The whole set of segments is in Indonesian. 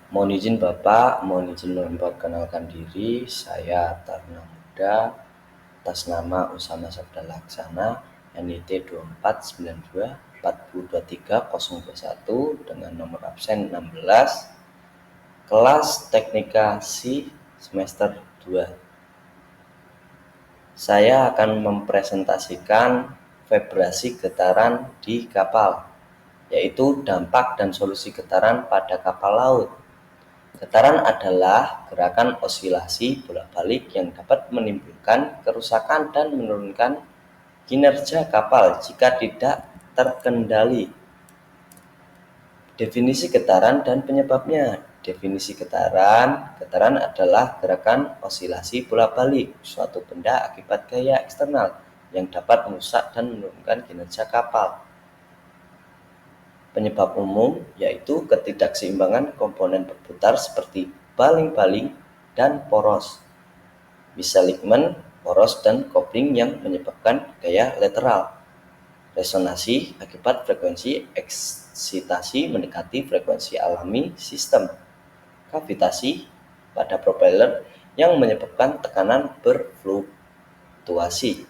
Mohon izin Bapak, mohon izin memperkenalkan diri. Saya Taruna Muda atas nama Usama Sabda Laksana NIT 2492402301 dengan nomor absen 16 kelas Teknika C semester 2. Saya akan mempresentasikan vibrasi getaran di kapal, yaitu dampak dan solusi getaran pada kapal laut. Getaran adalah gerakan osilasi bolak-balik yang dapat menimbulkan kerusakan dan menurunkan kinerja kapal jika tidak terkendali. Definisi getaran dan penyebabnya. Definisi getaran adalah gerakan osilasi bolak-balik suatu benda akibat gaya eksternal yang dapat merusak dan menurunkan kinerja kapal. Penyebab umum yaitu ketidakseimbangan komponen berputar seperti baling-baling dan poros, misalignment, poros, dan coupling yang menyebabkan gaya lateral. Resonansi akibat frekuensi eksitasi mendekati frekuensi alami sistem. Kavitasi pada propeller yang menyebabkan tekanan berfluktuasi.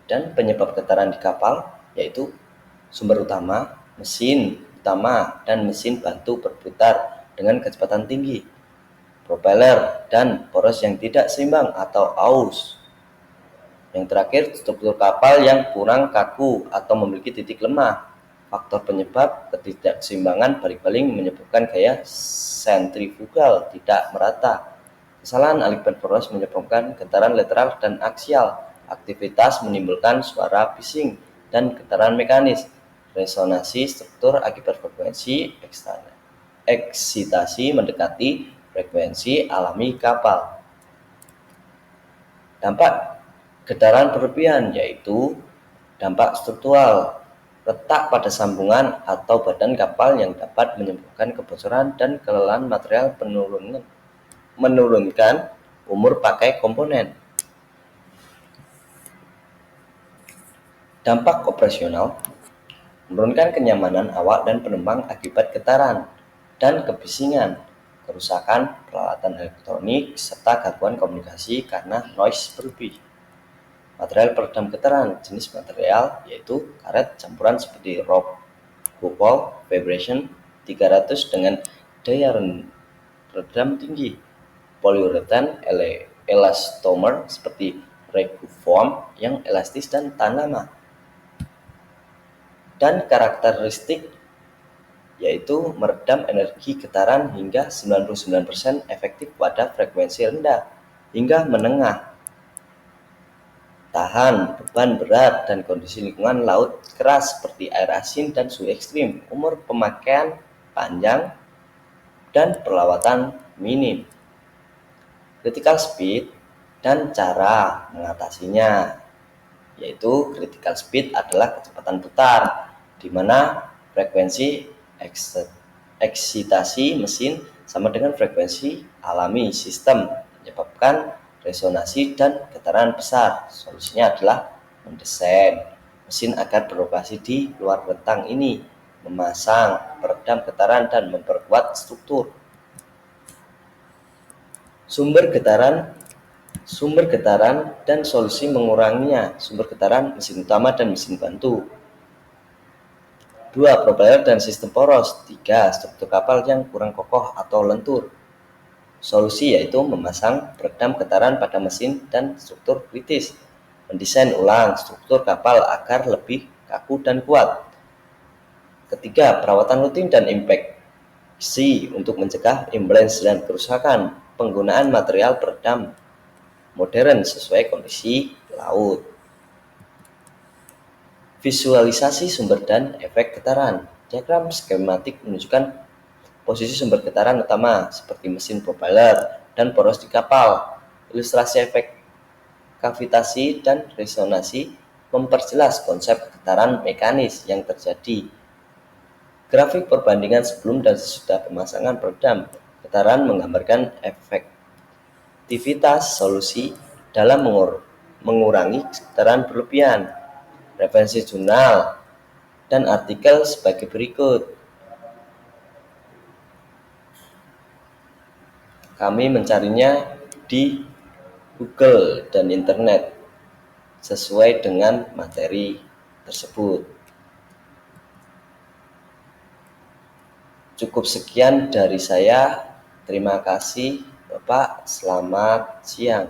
Dan penyebab getaran di kapal yaitu sumber utama, mesin utama, dan mesin bantu berputar dengan kecepatan tinggi, propeller, dan poros yang tidak seimbang atau aus. Yang terakhir, struktur kapal yang kurang kaku atau memiliki titik lemah. Faktor penyebab ketidakseimbangan balik-baling menyebabkan gaya sentrifugal tidak merata. Kesalahan alignment poros menyebabkan getaran lateral dan aksial. Aktivitas menimbulkan suara bising dan getaran mekanis. Resonansi struktur akibat frekuensi eksitasi mendekati frekuensi alami kapal. Dampak getaran berlebihan yaitu dampak struktural, letak pada sambungan atau badan kapal yang dapat menyebabkan kebocoran dan kelelahan material, menurunkan umur pakai komponen. Dampak operasional, menurunkan kenyamanan awak dan penumpang akibat getaran dan kebisingan, kerusakan peralatan elektronik, serta gangguan komunikasi karena noise berlebih. Material peredam getaran, jenis material yaitu karet campuran seperti rope couple vibration 300 dengan daya redam tinggi, polyurethane elastomer seperti Regufoam yang elastis dan tahan lama. Dan karakteristik yaitu meredam energi getaran hingga 99% efektif pada frekuensi rendah hingga menengah, tahan beban berat dan kondisi lingkungan laut keras seperti air asin dan suhu ekstrim, umur pemakaian panjang, dan perawatan minim. Critical speed dan cara mengatasinya, yaitu critical speed adalah kecepatan putar di mana frekuensi eksitasi mesin sama dengan frekuensi alami sistem, menyebabkan resonansi dan getaran besar. Solusinya adalah mendesain mesin agar beroperasi di luar rentang ini, memasang peredam getaran, dan memperkuat struktur. Sumber getaran dan solusi menguranginya. Sumber getaran mesin utama dan mesin bantu. 2. Propeller dan sistem poros. 3. Struktur kapal yang kurang kokoh atau lentur. Solusi yaitu memasang peredam getaran pada mesin dan struktur kritis. Mendesain ulang struktur kapal agar lebih kaku dan kuat. Ketiga, perawatan rutin dan inspeksi untuk mencegah imbalance dan kerusakan. Penggunaan material peredam modern sesuai kondisi laut. Visualisasi sumber dan efek getaran. Diagram skematik menunjukkan posisi sumber getaran utama seperti mesin propeller dan poros di kapal. Ilustrasi efek kavitasi dan resonansi memperjelas konsep getaran mekanis yang terjadi. Grafik perbandingan sebelum dan sesudah pemasangan peredam getaran menggambarkan efektivitas solusi dalam mengurangi getaran berlebihan. Referensi jurnal dan artikel sebagai berikut. Kami mencarinya di Google dan internet sesuai dengan materi tersebut. Cukup sekian dari saya. Terima kasih, Bapak. Selamat siang.